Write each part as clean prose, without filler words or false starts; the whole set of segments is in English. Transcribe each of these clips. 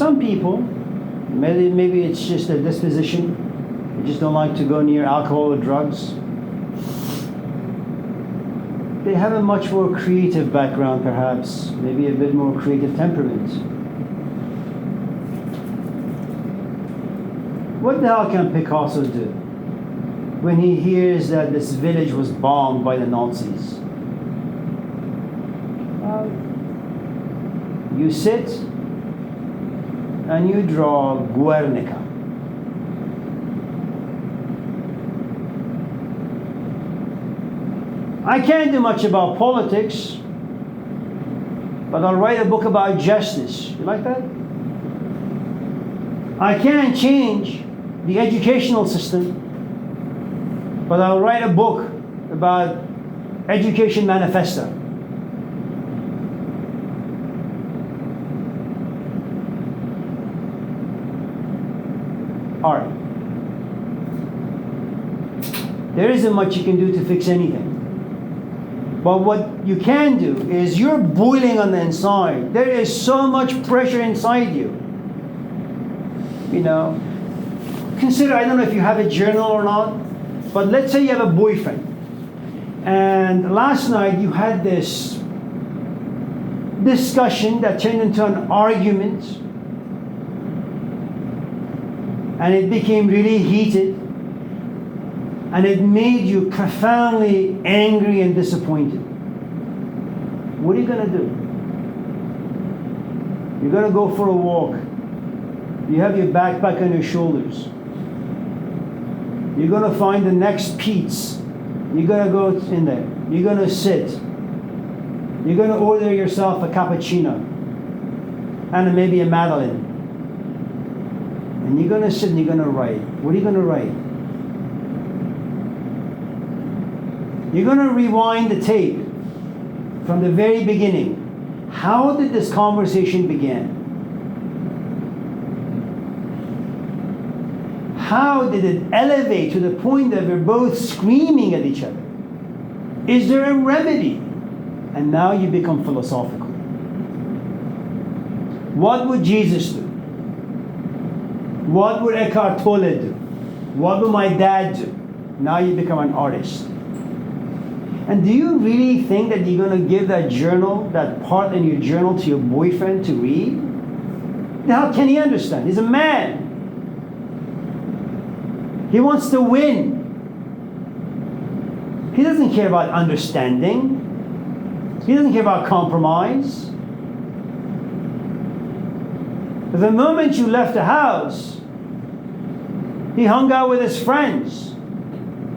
some people, maybe it's just a disposition. They just don't like to go near alcohol or drugs. They have a much more creative background, perhaps, maybe a bit more creative temperament. What the hell can Picasso do when he hears that this village was bombed by the Nazis? You sit and you draw Guernica. I can't do much about politics, but I'll write a book about justice. You like that? I can't change the educational system, but I'll write a book about education manifesto. Art. There isn't much you can do to fix anything. But what you can do is you're boiling on the inside. There is so much pressure inside you. You know, consider, I don't know if you have a journal or not, but let's say you have a boyfriend. And last night you had this discussion that turned into an argument. And it became really heated. And it made you profoundly angry and disappointed. What are you going to do? You're going to go for a walk. You have your backpack on your shoulders. You're going to find the next Pete's. You're going to go in there. You're going to sit. You're going to order yourself a cappuccino and maybe a Madeleine. And you're going to sit and you're going to write. What are you going to write? You're going to rewind the tape from the very beginning. How did this conversation begin? How did it elevate to the point that we're both screaming at each other? Is there a remedy? And now you become philosophical. What would Jesus do? What would Eckhart Tolle do? What would my dad do? Now you become an artist. And do you really think that you're going to give that journal, that part in your journal, to your boyfriend to read? How can he understand? He's a man. He wants to win. He doesn't care about understanding. He doesn't care about compromise. The moment you left the house, he hung out with his friends.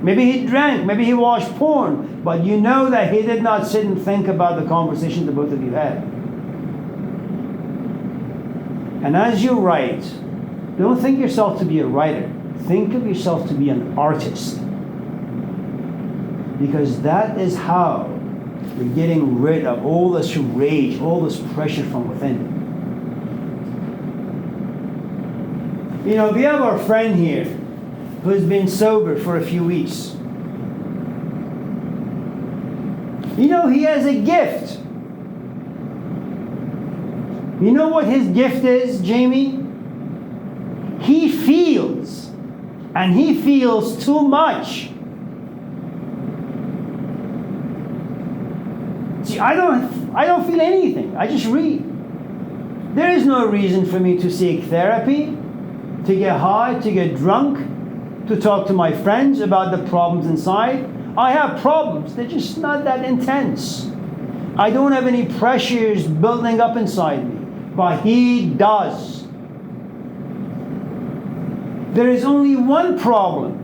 Maybe he drank, maybe he watched porn, but you know that he did not sit and think about the conversation the both of you had. And as you write, don't think yourself to be a writer. Think of yourself to be an artist. Because that is how you're getting rid of all this rage, all this pressure from within. You know, we have our friend here who's been sober for a few weeks. You know, he has a gift. You know what his gift is, Jamie? He feels, and he feels too much. See, I don't feel anything. I just read. There is no reason for me to seek therapy, to get high, to get drunk, to talk to my friends about the problems inside. I have problems. They're just not that intense. I don't have any pressures building up inside me. But he does. There is only one problem.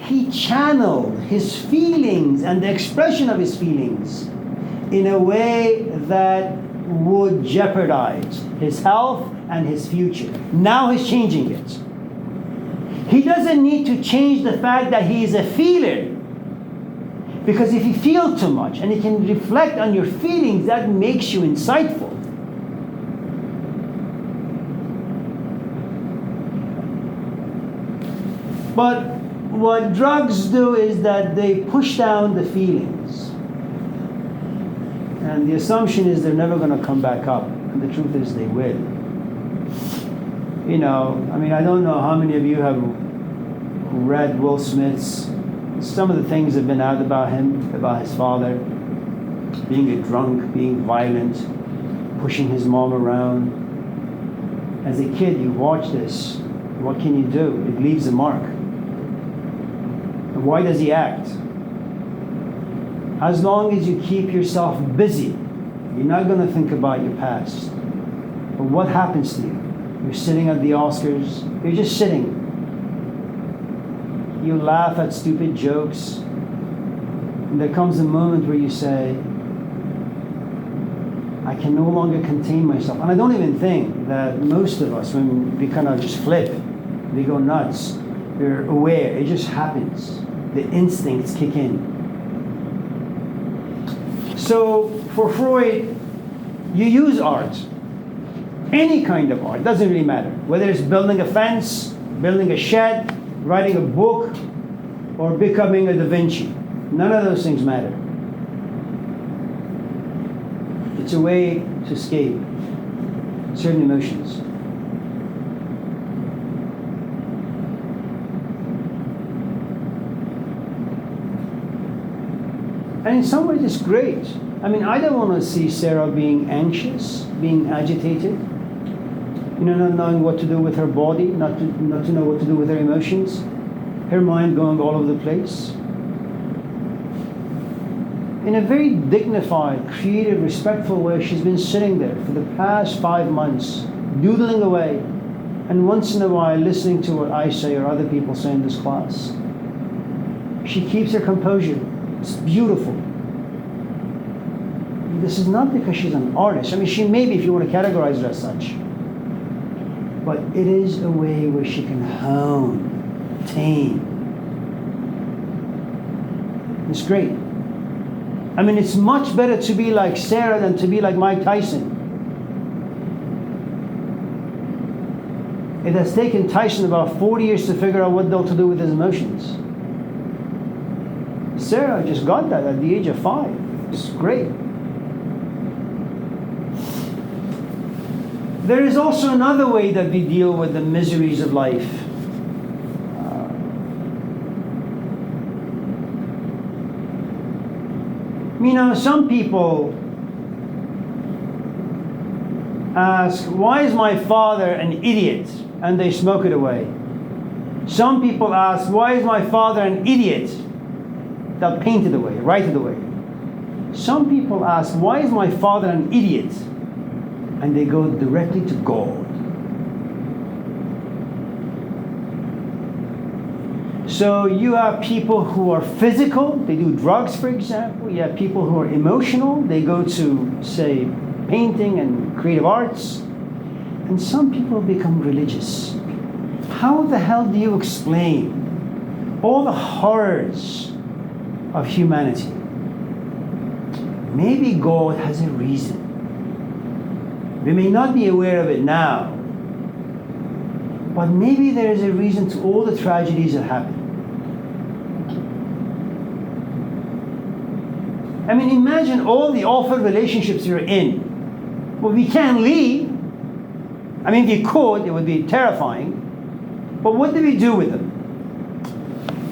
He channeled his feelings and the expression of his feelings in a way that would jeopardize his health and his future. Now he's changing it. He doesn't need to change the fact that he is a feeler. Because if you feel too much and you can reflect on your feelings, that makes you insightful. But what drugs do is that they push down the feelings. And the assumption is they're never going to come back up. And the truth is they will. I mean, I don't know how many of you have read Will Smith's, some of the things that have been out about him, about his father, being a drunk, being violent, pushing his mom around. As a kid, you watch this, what can you do? It leaves a mark. And why does he act? As long as you keep yourself busy, you're not going to think about your past. But what happens to you? You're sitting at the Oscars, you're just sitting. You laugh at stupid jokes. And there comes a moment where you say, I can no longer contain myself. And I don't even think that most of us, when we kind of just flip, we go nuts, we're aware, it just happens. The instincts kick in. So for Freud, you use art. Any kind of art, doesn't really matter. Whether it's building a fence, building a shed, writing a book, or becoming a Da Vinci. None of those things matter. It's a way to escape certain emotions. And in some ways it's great. I mean, I don't want to see Sarah being anxious, being agitated, not knowing what to do with her body, not to know what to do with her emotions, her mind going all over the place. In a very dignified, creative, respectful way, she's been sitting there for the past 5 months, doodling away, and once in a while listening to what I say or other people say in this class. She keeps her composure. It's beautiful. This is not because she's an artist. I mean, she may be if you want to categorize her as such. But it is a way where she can hone, tame. It's great. I mean, it's much better to be like Sarah than to be like Mike Tyson. It has taken Tyson about 40 years to figure out what to do with his emotions. Sarah just got that at the age of 5. It's great. There is also another way that we deal with the miseries of life. Some people ask, why is my father an idiot? And they smoke it away. Some people ask, why is my father an idiot? They'll paint it away, write it away. Some people ask, why is my father an idiot? And they go directly to God. So you have people who are physical, they do drugs, for example. You have people who are emotional, they go to, say, painting and creative arts. And some people become religious. How the hell do you explain all the horrors of humanity? Maybe God has a reason. We may not be aware of it now, but maybe there is a reason to all the tragedies that happen. I mean, imagine all the awful relationships you're in. Well, we can't leave. I mean, if you could, it would be terrifying. But what do we do with them?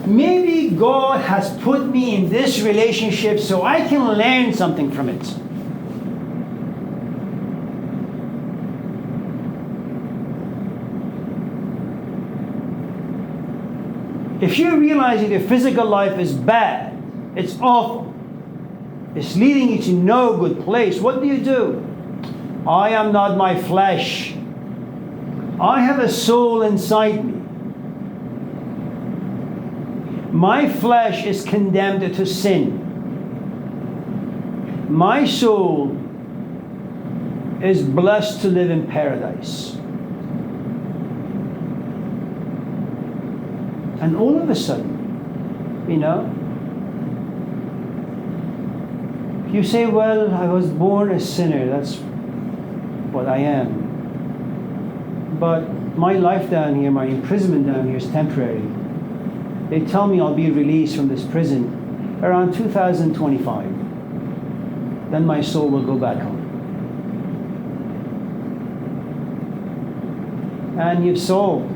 Maybe God has put me in this relationship so I can learn something from it. If you realize that your physical life is bad, it's awful, it's leading you to no good place, what do? I am not my flesh. I have a soul inside me. My flesh is condemned to sin. My soul is blessed to live in paradise. And all of a sudden, you say, well, I was born a sinner. That's what I am. But my life down here, my imprisonment down here is temporary. They tell me I'll be released from this prison around 2025. Then my soul will go back home. and you've solved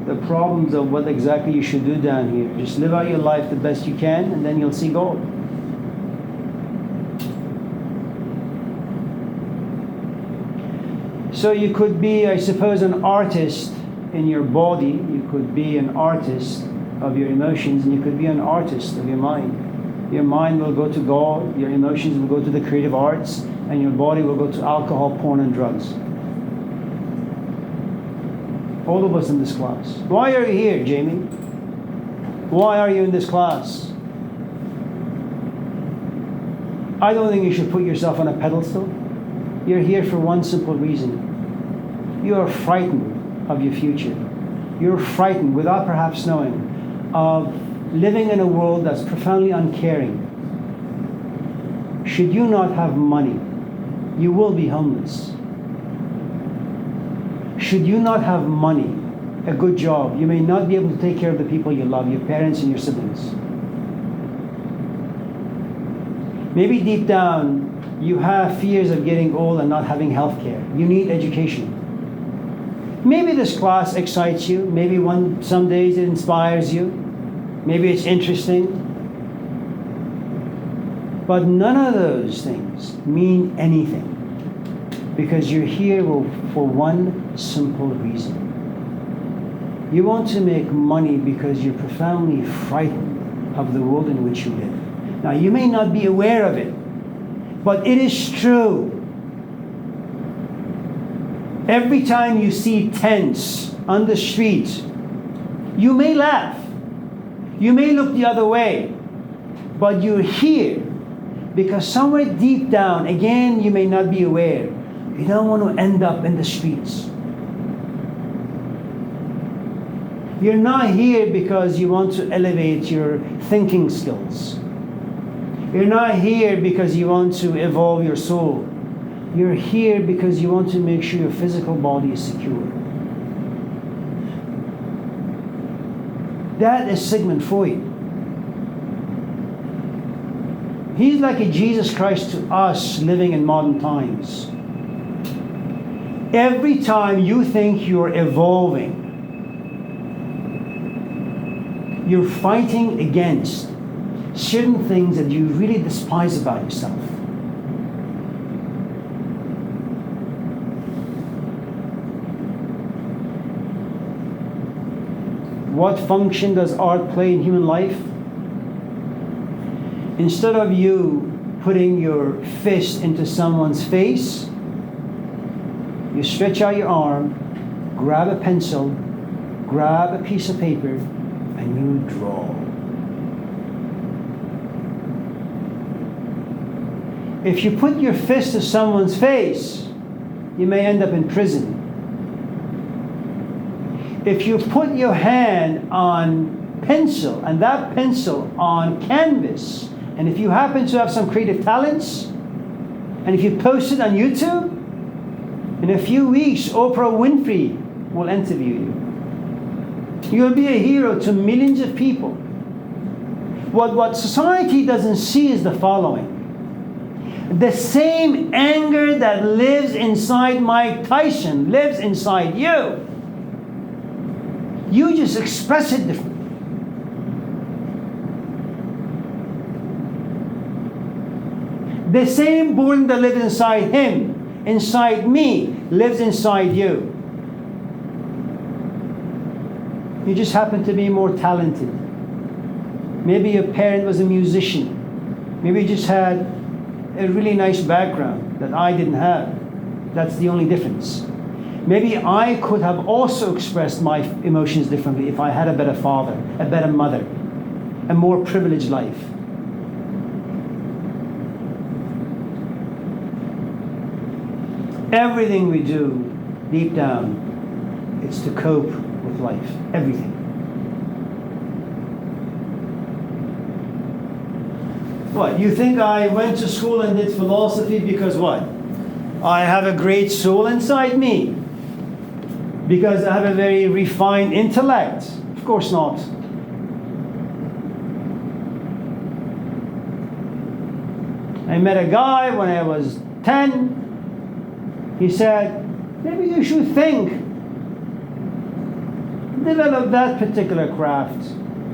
the problems of what exactly you should do down here. Just live out your life the best you can, and then you'll see God. So you could be, I suppose, an artist in your body. You could be an artist of your emotions, and you could be an artist of your mind. Your mind will go to God, your emotions will go to the creative arts, and your body will go to alcohol, porn, and drugs. All of us in this class. Why are you here, Jamie? Why are you in this class? I don't think you should put yourself on a pedestal. You're here for one simple reason. You are frightened of your future. You're frightened, without perhaps knowing, of living in a world that's profoundly uncaring. Should you not have money, you will be homeless. Should you not have money, a good job, you may not be able to take care of the people you love, your parents and your siblings. Maybe deep down, you have fears of getting old and not having health care. You need education. Maybe this class excites you. Maybe some days it inspires you. Maybe it's interesting. But none of those things mean anything, because you're here for one simple reason. You want to make money because you're profoundly frightened of the world in which you live. Now, you may not be aware of it, but it is true. Every time you see tents on the street, you may laugh. You may look the other way, but you're here because somewhere deep down, again, you may not be aware, you don't want to end up in the streets. You're not here because you want to elevate your thinking skills. You're not here because you want to evolve your soul. You're here because you want to make sure your physical body is secure. That is Sigmund Freud. He's like a Jesus Christ to us living in modern times. Every time you think you're evolving, you're fighting against certain things that you really despise about yourself. What function does art play in human life? Instead of you putting your fist into someone's face, you stretch out your arm, grab a pencil, grab a piece of paper, and you draw. If you put your fist to someone's face, you may end up in prison. If you put your hand on pencil and that pencil on canvas, and if you happen to have some creative talents, and if you post it on YouTube, in a few weeks, Oprah Winfrey will interview you. You'll be a hero to millions of people. What society doesn't see is the following. The same anger that lives inside Mike Tyson lives inside you. You just express it differently. The same boredom that lives inside him, inside me, lives inside you. You just happen to be more talented. Maybe your parent was a musician. Maybe you just had a really nice background that I didn't have. That's the only difference. Maybe I could have also expressed my emotions differently if I had a better father, a better mother, a more privileged life. Everything we do, deep down, it's to cope with life. Everything. What, you think I went to school and did philosophy because what? I have a great soul inside me? Because I have a very refined intellect? Of course not. I met a guy when I was 10. He said, maybe you should think Develop that particular craft,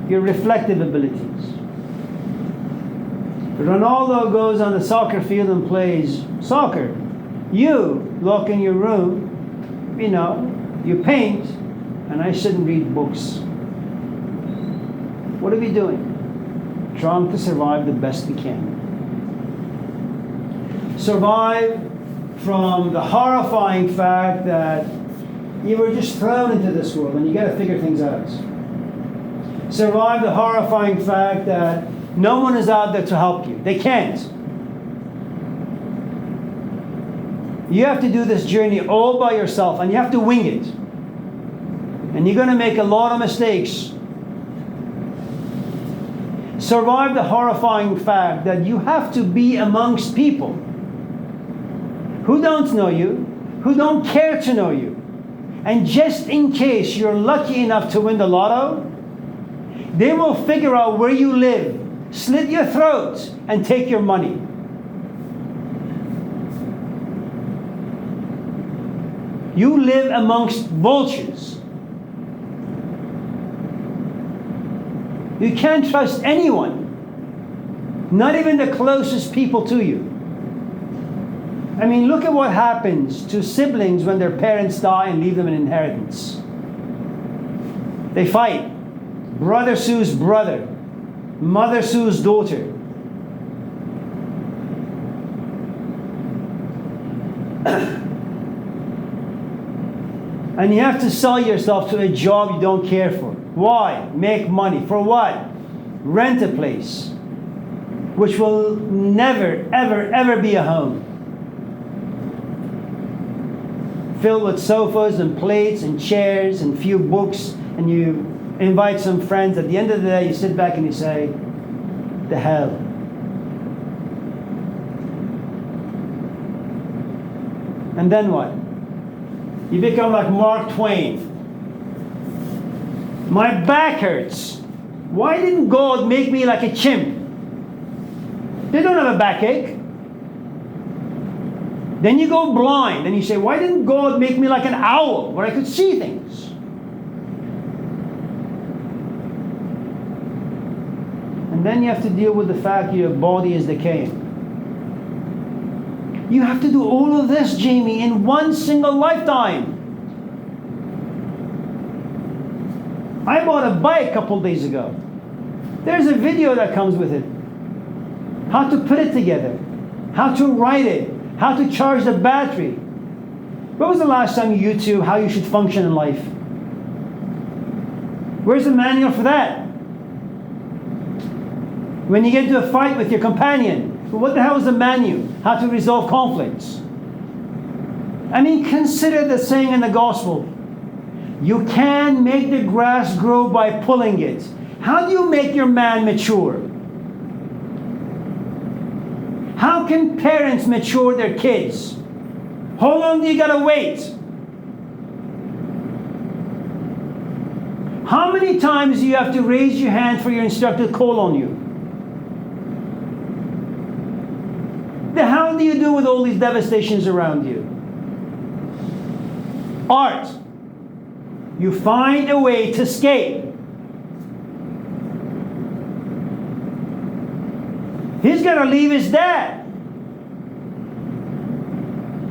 your reflective abilities. Ronaldo goes on the soccer field and plays soccer. You lock in your room, you paint, and I sit and read books. What are we doing? Trying to survive the best we can. Survive from the horrifying fact that you were just thrown into this world and you got to figure things out. Survive the horrifying fact that no one is out there to help you. They can't. You have to do this journey all by yourself, and you have to wing it. And you're going to make a lot of mistakes. Survive the horrifying fact that you have to be amongst people who don't know you, who don't care to know you. And just in case you're lucky enough to win the lotto, they will figure out where you live, slit your throat, and take your money. You live amongst vultures. You can't trust anyone, not even the closest people to you. I mean, look at what happens to siblings when their parents die and leave them an inheritance. They fight. Brother sues brother. Mother sues daughter. And you have to sell yourself to a job you don't care for. Why? Make money. For what? Rent a place, which will never, ever, ever be a home. Filled with sofas and plates and chairs and few books, and you invite some friends. At the end of the day, you sit back and you say, the hell. And then what? You become like Mark Twain. My back hurts. Why didn't God make me like a chimp? They don't have a backache. Then you go blind and you say, why didn't God make me like an owl where I could see things? And then you have to deal with the fact your body is decaying. You have to do all of this, Jamie, in one single lifetime. I bought a bike a couple days ago. There's a video that comes with it. How to put it together. How to ride it. How to charge the battery. When was the last time you YouTube how you should function in life? Where's the manual for that? When you get into a fight with your companion, what the hell is the manual? How to resolve conflicts? I mean, consider the saying in the gospel. You can make the grass grow by pulling it. How do you make your man mature? How can parents mature their kids? How long do you gotta wait? How many times do you have to raise your hand for your instructor to call on you? The hell do you do with all these devastations around you? Art. You find a way to escape. He's going to leave his dad.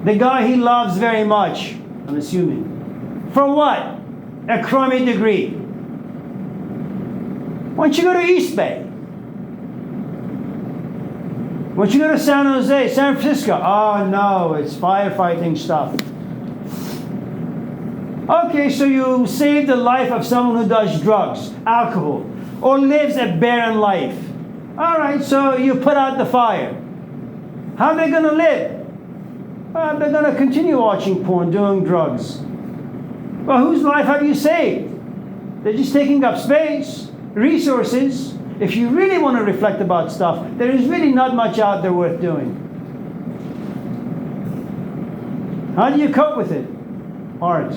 The guy he loves very much, I'm assuming. For what? A crummy degree. Why don't you go to East Bay? Why don't you go to San Jose, San Francisco? Oh no, it's firefighting stuff. Okay, so you save the life of someone who does drugs, alcohol, or lives a barren life. All right, so you put out the fire. How are they going to live? They're going to continue watching porn, doing drugs. Well, whose life have you saved? They're just taking up space, resources. If you really want to reflect about stuff, there is really not much out there worth doing. How do you cope with it? Art.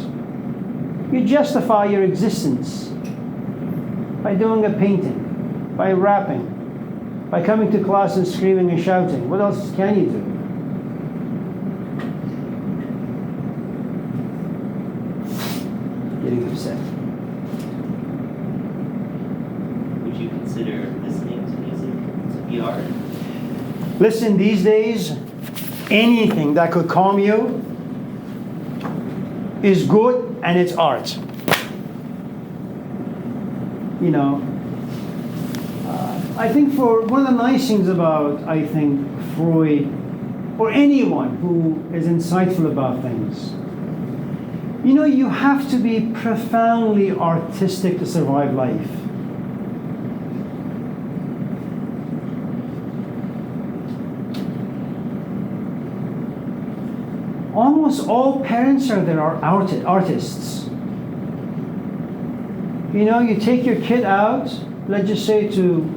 You justify your existence by doing a painting, by rapping, by coming to class and screaming and shouting. What else can you do? Getting upset. consider listening to music to be art? Listen, these days, anything that could calm you is good and it's art. You know, I think for one of the nice things about, I think, Freud, or anyone who is insightful about things, you know, you have to be profoundly artistic to survive life. Almost all parents are artists. You know, you take your kid out, let's just say to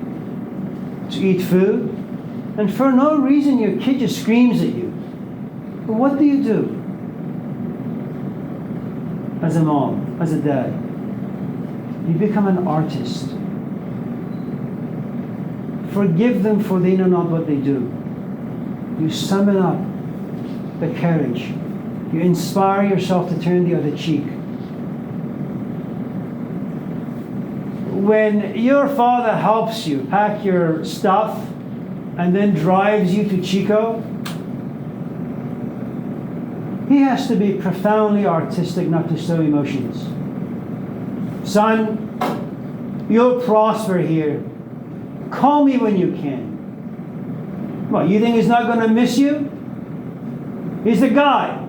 eat food, and for no reason your kid just screams at you. But what do you do? As a mom, as a dad, you become an artist. Forgive them for they know not what they do. You summon up the courage. You inspire yourself to turn the other cheek. When your father helps you pack your stuff and then drives you to Chico, he has to be profoundly artistic not to show emotions. Son, you'll prosper here. Call me when you can. What, you think he's not going to miss you? He's the guy.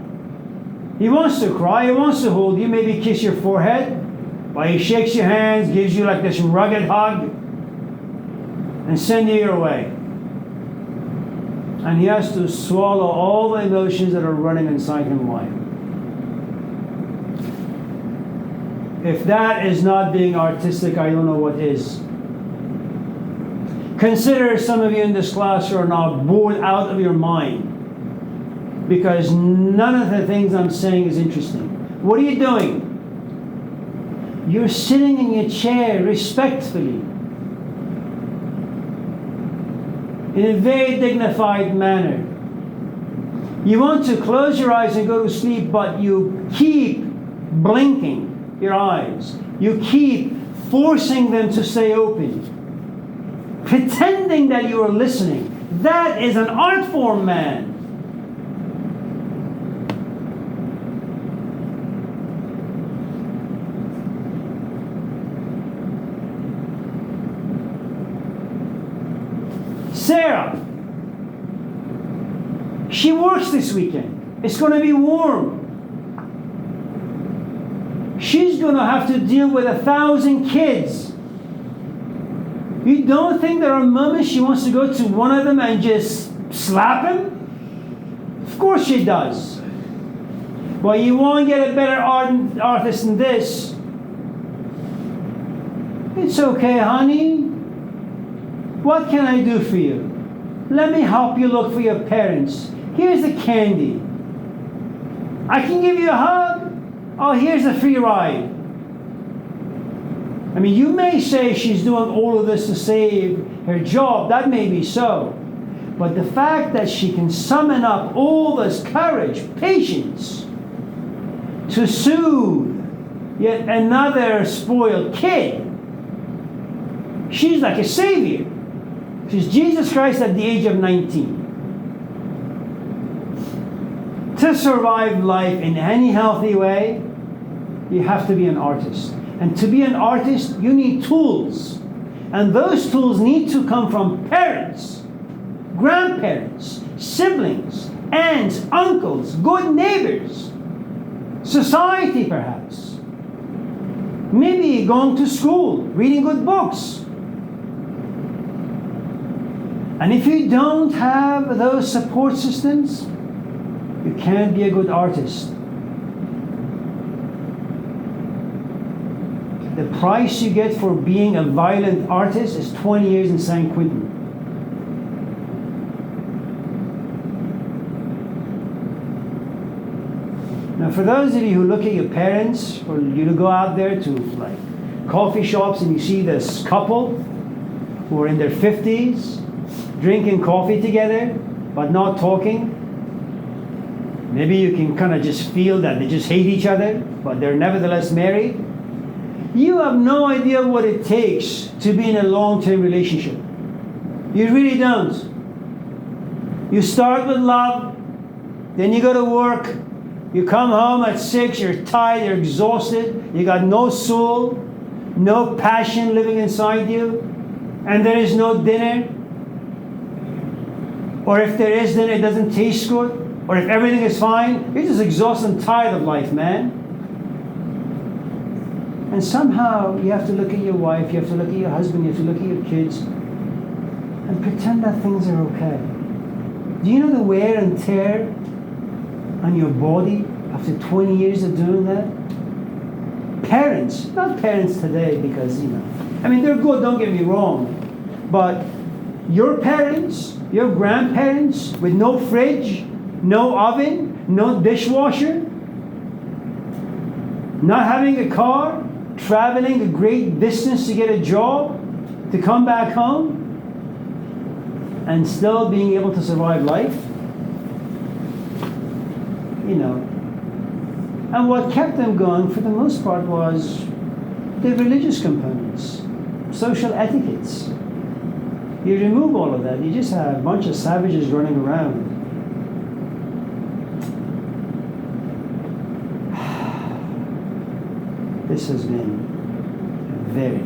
He wants to cry, he wants to hold you, maybe kiss your forehead, while he shakes your hands, gives you like this rugged hug, and send you your way. And he has to swallow all the emotions that are running inside him while. If that is not being artistic, I don't know what is. Consider some of you in this class who are now bored out of your mind because none of the things I'm saying is interesting. What are you doing? You're sitting in your chair respectfully, in a very dignified manner. You want to close your eyes and go to sleep, but you keep blinking your eyes. You keep forcing them to stay open, pretending that you are listening. That is an art form, man. Sarah, she works this weekend. It's going to be warm. She's going to have to deal with 1,000 kids. You don't think there are moments she wants to go to one of them and just slap him? Of course she does. Well, you won't get a better artist than this. It's okay, honey. What can I do for you? Let me help you look for your parents. Here's the candy. I can give you a hug. Oh, here's a free ride. I mean, you may say she's doing all of this to save her job. That may be so. But the fact that she can summon up all this courage, patience, to soothe yet another spoiled kid, she's like a savior. She's Jesus Christ at the age of 19. To survive life in any healthy way, you have to be an artist. And to be an artist, you need tools. And those tools need to come from parents, grandparents, siblings, aunts, uncles, good neighbors, society perhaps. Maybe going to school, reading good books. And if you don't have those support systems, you can't be a good artist. The price you get for being a violent artist is 20 years in San Quentin. Now, for those of you who look at your parents, or you go out there to like coffee shops and you see this couple who are in their 50s, drinking coffee together, but not talking. Maybe you can kind of just feel that they just hate each other, but they're nevertheless married. You have no idea what it takes to be in a long-term relationship. You really don't. You start with love, then you go to work, you come home at 6, you're tired, you're exhausted, you got no soul, no passion living inside you, and there is no dinner. Or if there is dinner, it doesn't taste good. Or if everything is fine, you're just exhausted and tired of life, man. And somehow you have to look at your wife, you have to look at your husband, you have to look at your kids, and pretend that things are okay. Do you know the wear and tear on your body after 20 years of doing that? Parents, not parents today because, I mean, they're good, don't get me wrong, but your parents, your grandparents with no fridge, no oven, no dishwasher, not having a car, traveling a great distance to get a job, to come back home, and still being able to survive life. And what kept them going for the most part was the religious components, social etiquettes. You remove all of that, you just have a bunch of savages running around. This has been a very,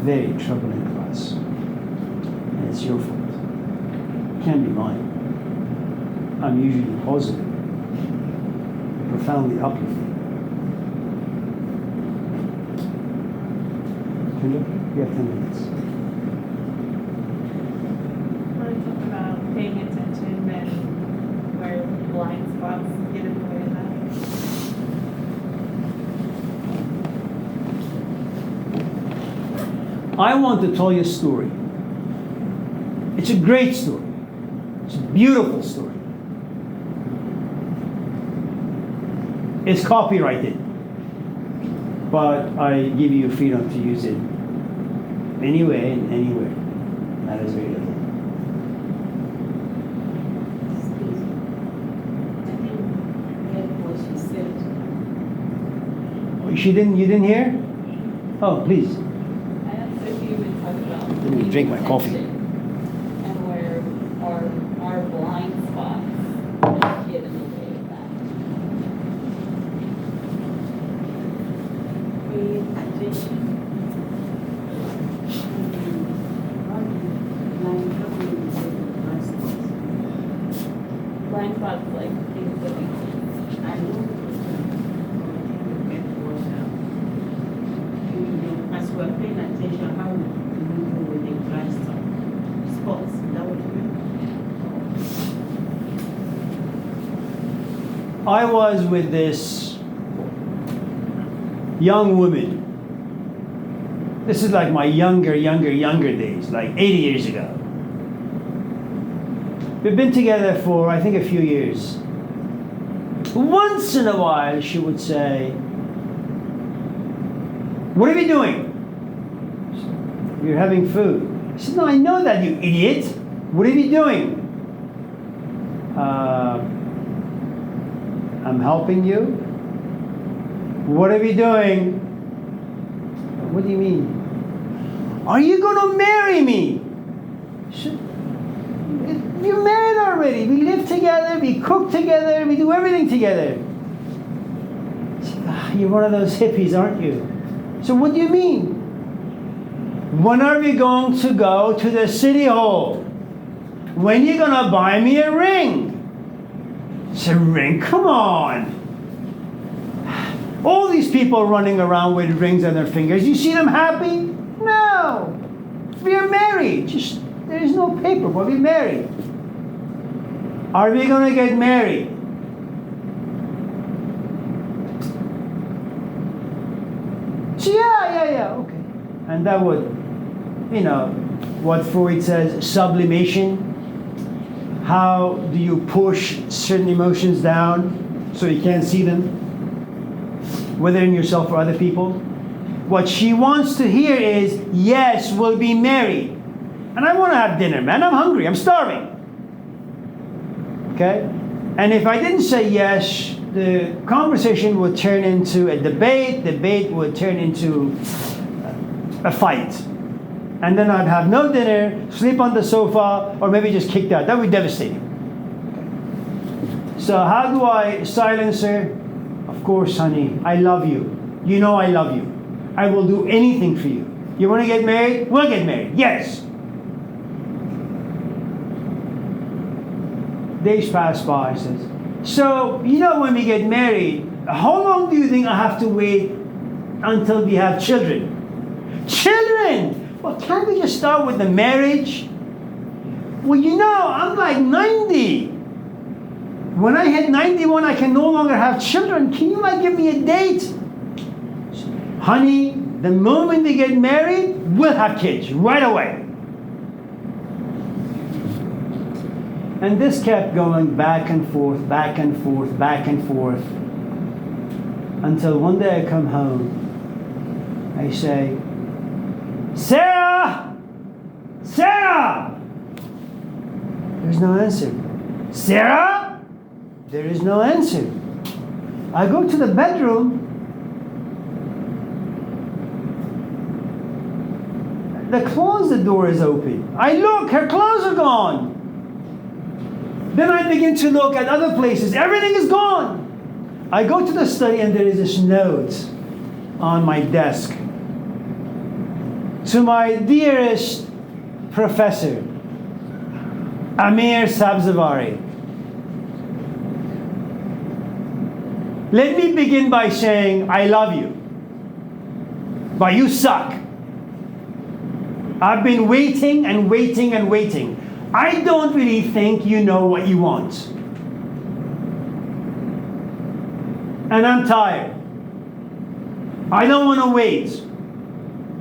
very troubling class. And it's your fault. It can't be mine. I'm usually positive, profoundly uplifting. You have 10 minutes. I want to talk about paying attention and where blind spots get in the way of that. I want to tell you a story. It's a great story. It's a beautiful story. It's copyrighted, but I give you freedom to use it anyway and anywhere. That is very little. Excuse me. I didn't get what she said. Oh, you didn't hear? Oh, please. I asked if you would talk about. Let me drink my coffee. And where our blind spots get in the way of that. Paying attention. Blind spots like things that we can't. I know. As we're paying attention, how we do with the blind spots. Is that what you mean? I was with this young woman. This is like my younger days, like 80 years ago. We've been together for, I think, a few years. Once in a while, she would say, "What are you doing?" "You're having food." I said, "No, I know that, you idiot. What are you doing?" "I'm helping you." "What are you doing?" "What do you mean?" "Are you going to marry me?" "You're married already. We live together, we cook together, we do everything together." "You're one of those hippies, aren't you?" "So what do you mean?" "When are we going to go to the city hall? When are you going to buy me a ring?" I said, "Ring? Come on. All these people running around with rings on their fingers, you see them happy? No. We are married. Just, there is no paper, but we're married. Are we going to get married?" So yeah, okay. And that would, what Freud says, sublimation. How do you push certain emotions down so you can't see them, whether in yourself or other people? What she wants to hear is, "Yes, we'll be married." And I want to have dinner, man. I'm hungry. I'm starving. Okay? And if I didn't say yes, the conversation would turn into a debate would turn into a fight. And then I'd have no dinner, sleep on the sofa, or maybe just kicked out. That would be devastating. So how do I silence her? Of course, honey, I love you. You know I love you. I will do anything for you. You want to get married? We'll get married. Yes. Days pass by. I says, so, when we get married, how long do you think I have to wait until we have children? Children! Well, can't we just start with the marriage? Well, I'm like 90. When I hit 91, I can no longer have children. Can you give me a date? Honey, the moment we get married, we'll have kids right away. And this kept going back and forth, back and forth, back and forth. Until one day I come home. I say, Sarah! Sarah! There's no answer. Sarah? There is no answer. I go to the bedroom. The closet door is open. I look, her clothes are gone. Then I begin to look at other places. Everything is gone. I go to the study and there is this note on my desk. To my dearest professor, Amir Sabzavari. Let me begin by saying I love you, but you suck. I've been waiting and waiting and waiting. I don't really think you know what you want. And I'm tired. I don't want to wait.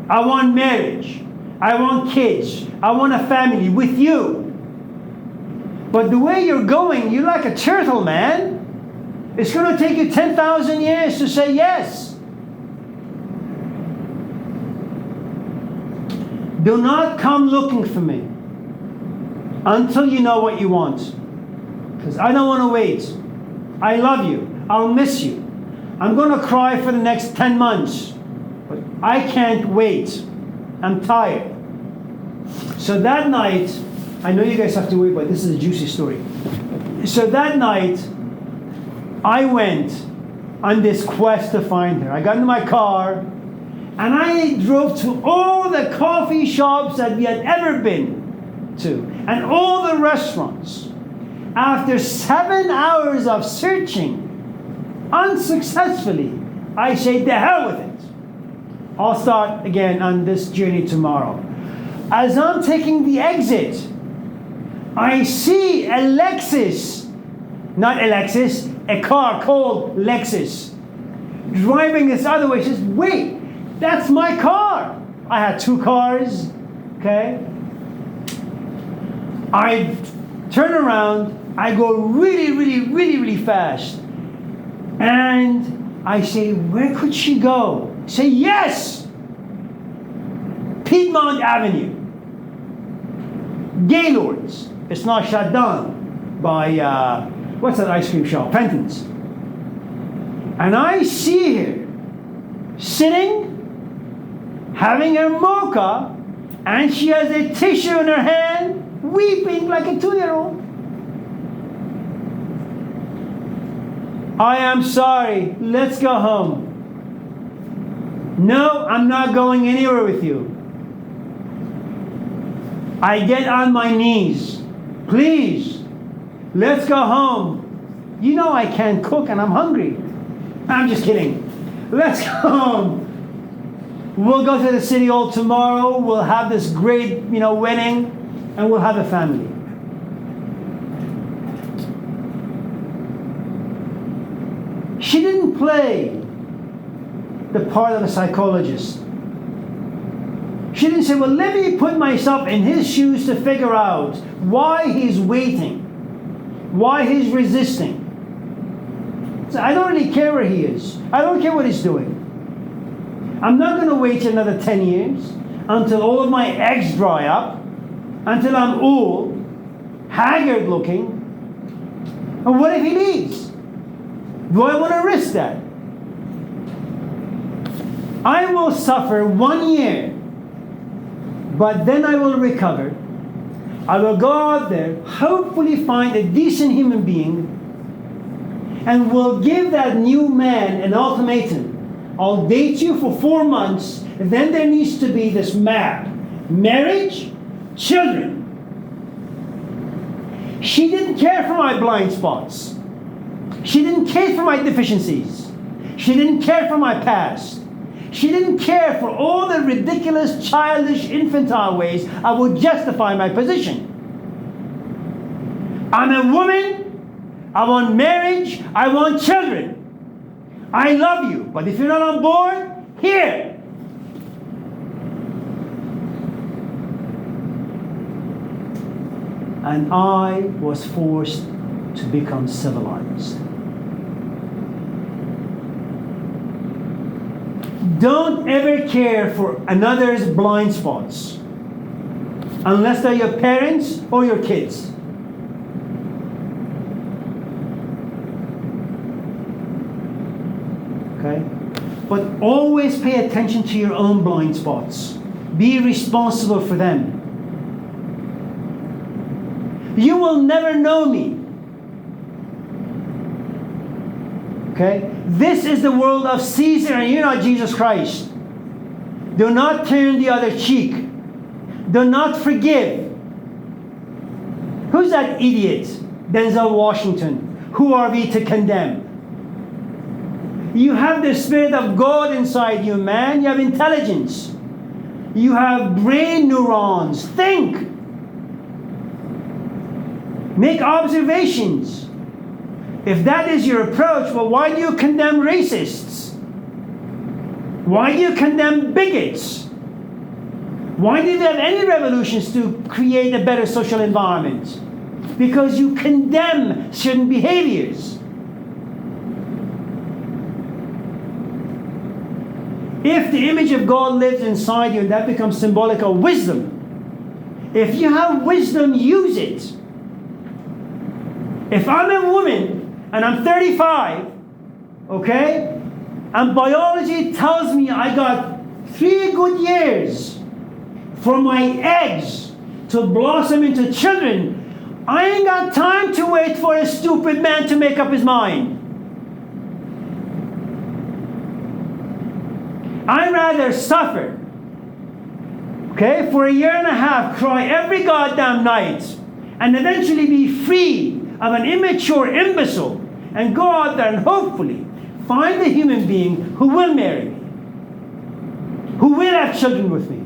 I want marriage. I want kids. I want a family with you. But the way you're going, you're like a turtle, man. It's going to take you 10,000 years to say yes. Do not come looking for me until you know what you want. Because I don't want to wait. I love you. I'll miss you. I'm going to cry for the next 10 months. But I can't wait. I'm tired. So that night, I know you guys have to wait, but this is a juicy story. So that night, I went on this quest to find her. I got into my car, and I drove to all the coffee shops that we had ever been to, and all the restaurants. After 7 hours of searching, unsuccessfully, I say, the hell with it. I'll start again on this journey tomorrow. As I'm taking the exit, I see a Lexus, not a Lexus, a car called Lexus, driving this other way. She says, wait, that's my car. I had 2 cars, okay? I turn around, I go really fast. And I say, where could she go? Say, yes! Piedmont Avenue. Gaylord's. It's not shut down by, what's that ice cream shop? Fenton's. And I see her sitting, having a mocha, and she has a tissue in her hand, weeping like a 2-year-old. I am sorry. Let's go home. No, I'm not going anywhere with you. I get on my knees. Please, let's go home. You know I can't cook and I'm hungry. I'm just kidding. Let's go home. We'll go to the city hall tomorrow. We'll have this great, wedding, and we'll have a family. She didn't play the part of a psychologist. She didn't say, well, let me put myself in his shoes to figure out why he's waiting, why he's resisting. So I don't really care where he is. I don't care what he's doing. I'm not going to wait another 10 years until all of my eggs dry up, until I'm old, haggard looking. And what if he leaves? Do I want to risk that? I will suffer 1 year, but then I will recover. I will go out there, hopefully find a decent human being, and will give that new man an ultimatum. I'll date you for 4 months, and then there needs to be this map. Marriage, children. She didn't care for my blind spots. She didn't care for my deficiencies. She didn't care for my past. She didn't care for all the ridiculous, childish, infantile ways I would justify my position. I'm a woman. I want marriage. I want children. I love you, but if you're not on board, here. And I was forced to become civilized. Don't ever care for another's blind spots unless they're your parents or your kids. Okay? But always pay attention to your own blind spots. Be responsible for them. You will never know me. Okay? This is the world of Caesar, and you're not Jesus Christ. Do not turn the other cheek. Do not forgive. Who's that idiot? Denzel Washington. Who are we to condemn? You have the Spirit of God inside you, man. You have intelligence. You have brain neurons. Think. Make observations. If that is your approach, well, why do you condemn racists? Why do you condemn bigots? Why did you have any revolutions to create a better social environment? Because you condemn certain behaviors. If the image of God lives inside you, that becomes symbolic of wisdom. If you have wisdom, use it. If I'm a woman and I'm 35, okay, and biology tells me I got 3 good years for my eggs to blossom into children, I ain't got time to wait for a stupid man to make up his mind. I'd rather suffer, okay, for 1.5 years, cry every goddamn night, and eventually be free of an immature imbecile, and go out there and hopefully find a human being who will marry me, who will have children with me.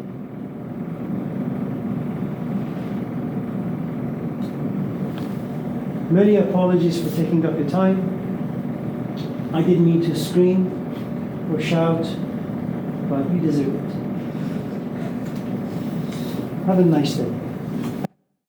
Many apologies for taking up your time. I didn't mean to scream or shout, but you deserve it. Have a nice day.